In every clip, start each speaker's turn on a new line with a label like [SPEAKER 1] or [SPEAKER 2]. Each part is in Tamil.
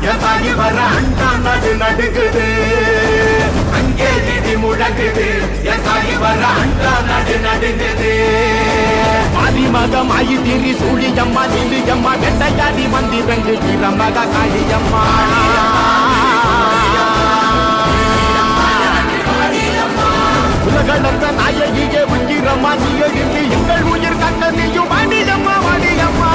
[SPEAKER 1] எதாகி வர அண்டா நடு நடுங்குது அங்கே இடி முழங்குது எதாகி வர அண்டா நடு நடுங்குது ஆதிமகம் ஆயி திரி சூழியம்மா நிலியம்மா வெண்டையாடி வந்திரங்கு திறமக காளியம்மா உலகளந்த நாயகியே உயிரம்மா நீயே இன்றி எங்கள் உயிர் கட்ட நீயும் வாடியம்மா வாடியம்மா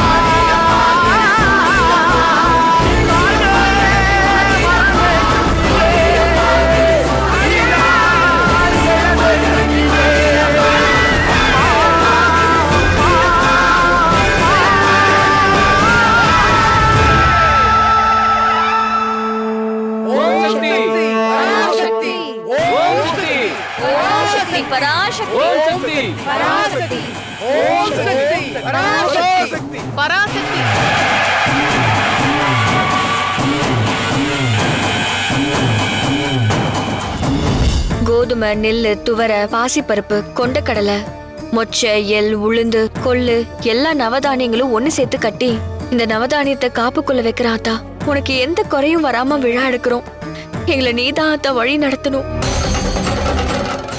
[SPEAKER 2] பராசக்தி பராசக்தி ஓம் சக்தி பராசக்தி பராசக்தி.
[SPEAKER 3] கோதுமை, நெல்லு, துவரை, பாசிப்பருப்பு, கொண்டக்கடலை, மொச்சை, எள், உளுந்து, கொள்ளு எல்லா நவதானியங்களும் ஒண்ணு சேர்த்து கட்டி இந்த நவதானியத்தை காப்புக்குள்ள வைக்கிற ஆத்தா. உனக்கு எந்த குறையும் வராம விழா எடுக்கிறோம். எங்களை நீதான் ஆத்தா வழி நடத்தணும்.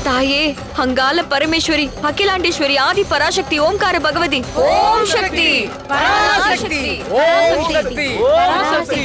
[SPEAKER 3] தாயே, அங்கால பரமேஸ்வரி, அகிலாண்டேஸ்வரி, ஆதி பராசக்தி, ஓம்கார பகவதி, ஓம் சக்தி பராசக்தி, ஓம் சக்தி பராசக்தி.